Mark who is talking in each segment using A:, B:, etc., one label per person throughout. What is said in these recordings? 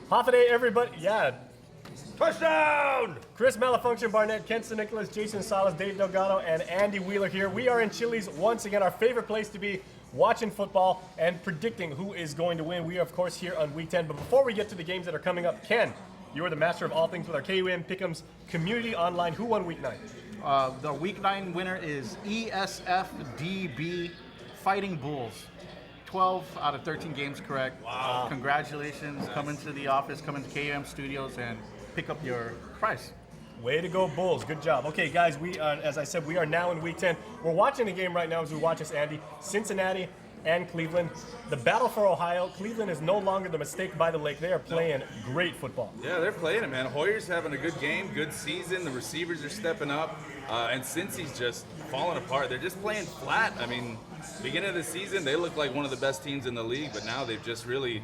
A: Half a day, everybody. Yeah.
B: Touchdown!
A: Chris, Malafunkshun, Barnett, Ken, San Nicolas, Jason, Salas, Dave Delgado, and Andy Wheeler here. We are in Chili's once again, our favorite place to be, watching football and predicting who is going to win. We are, of course, here on Week 10. But before we get to the games that are coming up, Ken, you are the master of all things with our KUM Pickems community online. Who won Week 9?
C: The Week 9 winner is ESFDB Fighting Bulls. 12 out of 13 games correct.
B: Wow.
C: Congratulations. Nice. Come into the office, come into KUM Studios, and pick up your prize.
A: Way to go, Bulls. Good job. Okay, guys, as I said, we are now in Week 10. We're watching the game right now as we watch this, Andy. Cincinnati and Cleveland. The battle for Ohio. Cleveland is no longer the mistake by the lake. They are playing great football.
B: Yeah, they're playing it, man. Hoyer's having a good game, good season. The receivers are stepping up. And Cincy's just falling apart. They're just playing flat. I mean, beginning of the season, they looked like one of the best teams in the league, but now they've just really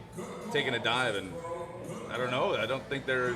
B: taken a dive. And I don't know. I don't think they're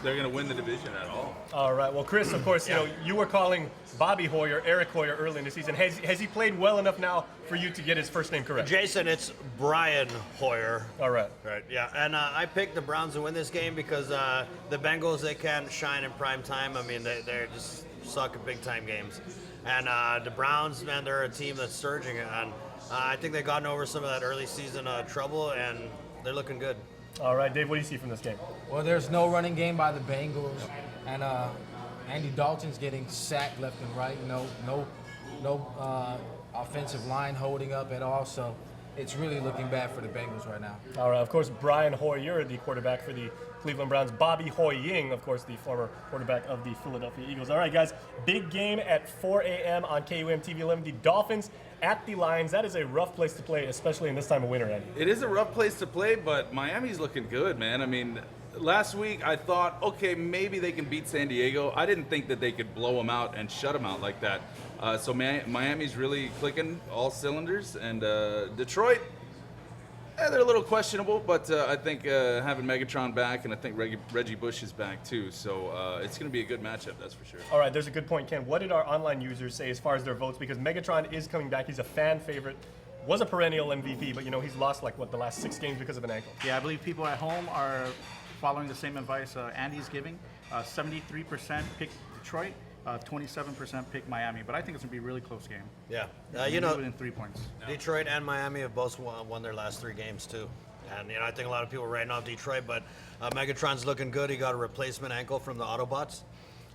B: going to win the division at all.
A: All right. Well, Chris, of course, you know, you were calling Bobby Hoyer, Eric Hoyer early in the season. Has he played well enough now for you to get his first name correct?
D: Jason, it's Brian Hoyer.
A: All right.
D: Right, yeah. And I picked the Browns to win this game because the Bengals, they can't shine in prime time. I mean, they just suck at big-time games. And the Browns, man, they're a team that's surging. And I think they've gotten over some of that early season trouble, and they're looking good.
A: All right, Dave, what do you see from this game?
E: Well, there's no running game by the Bengals, and Andy Dalton's getting sacked left and right. No offensive line holding up at all. So it's really looking bad for the Bengals right now.
A: All right, of course, Brian Hoyer, the quarterback for the Cleveland Browns. Bobby Hoying, of course, the former quarterback of the Philadelphia Eagles. All right, guys, big game at 4 a.m. on KUM TV 11. The Dolphins at the Lions. That is a rough place to play, especially in this time of winter, Andy.
B: It is a rough place to play, but Miami's looking good, man. I mean, last week I thought, okay, maybe they can beat San Diego. I didn't think that they could blow them out and shut them out like that. So Miami's really clicking all cylinders. And Detroit, they're a little questionable, but I think having Megatron back, and I think Reggie Bush is back too. So it's going to be a good matchup, that's for sure.
A: All right, there's a good point, Ken. What did our online users say as far as their votes? Because Megatron is coming back. He's a fan favorite. Was a perennial MVP, but, you know, he's lost, like, what, the last 6 games because of an ankle.
C: Yeah, I believe people at home are following the same advice Andy's giving. 73% pick Detroit. 27% pick Miami, but I think it's going to be a really close game.
D: Yeah.
C: You know, within 3 points.
D: Detroit and Miami have both won their last 3 games, too. And, you know, I think a lot of people are writing off Detroit, but Megatron's looking good. He got a replacement ankle from the Autobots,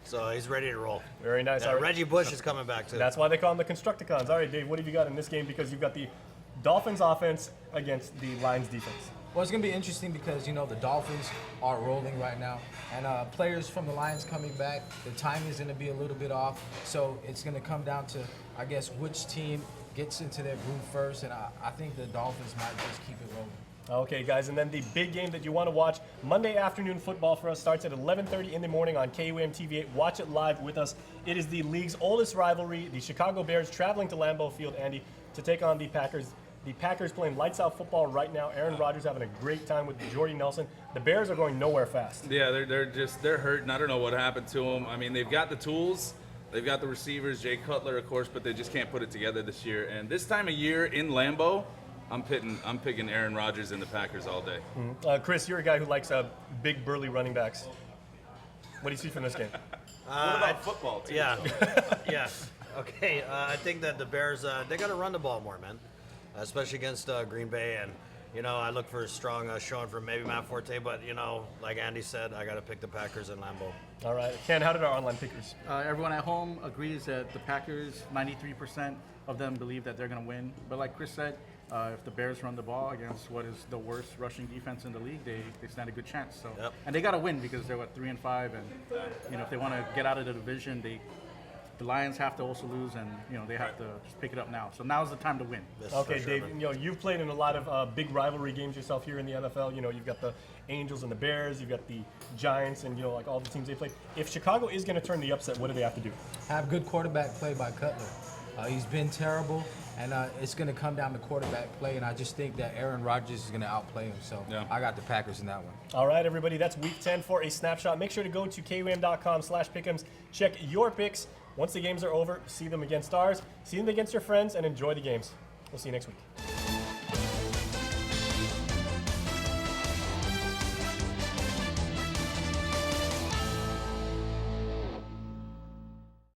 D: so he's ready to roll.
A: Very nice.
D: Yeah, Reggie Bush is coming back, too.
A: That's why they call him the Constructicons. All right, Dave, what have you got in this game? Because you've got the Dolphins offense against the Lions defense.
E: Well, it's going to be interesting because, you know, the Dolphins are rolling right now. And players from the Lions coming back, the timing is going to be a little bit off. So it's going to come down to, I guess, which team gets into their groove first. And I think the Dolphins might just keep it rolling.
A: Okay, guys, and then the big game that you want to watch, Monday afternoon football for us, starts at 11:30 in the morning on KUM TV8. Watch it live with us. It is the league's oldest rivalry, the Chicago Bears traveling to Lambeau Field, Andy, to take on the Packers. The Packers playing lights-out football right now. Aaron Rodgers having a great time with Jordy Nelson. The Bears are going nowhere fast.
B: Yeah, they're hurting. I don't know what happened to them. I mean, they've got the tools. They've got the receivers, Jay Cutler, of course, but they just can't put it together this year. And this time of year in Lambeau, I'm picking Aaron Rodgers and the Packers all day.
A: Mm-hmm. Chris, you're a guy who likes big, burly running backs. What do you see from this game?
B: What about football, too?
D: Yeah. Yeah. Okay, I think that the Bears, they got to run the ball more, man. Especially against Green Bay, and you know, I look for a strong showing from maybe Matt Forte, but you know, like Andy said, I got to pick the Packers in Lambeau.
A: All right, Ken, how did our online pickers?
C: Everyone at home agrees that the Packers, 93% of them believe that they're going to win. But like Chris said, if the Bears run the ball against what is the worst rushing defense in the league, they stand a good chance. So,
D: Yep.
C: And they got to win because they're 3-5, and you know, if they want to get out of the division, the Lions have to also lose, and you know, they have to just pick it up now. So now's the time to win.
D: Yes,
A: Okay,
D: for sure,
A: Dave,
D: man.
A: you know, you've played in a lot of big rivalry games yourself here in the NFL. You know, you've got the Angels and the Bears, you've got the Giants, and you know, like all the teams they play. If Chicago is going to turn the upset, what do they have to do?
E: Have good quarterback play by Cutler. He's been terrible, and it's going to come down to quarterback play, and I just think that Aaron Rodgers is going to outplay him. So
B: Yeah.
E: I got the Packers in that one.
A: All right, everybody, that's Week 10 for a snapshot. Make sure to go to KUM.com/Pickems. Check your picks. Once the games are over, see them against ours, see them against your friends, and enjoy the games. We'll see you next week.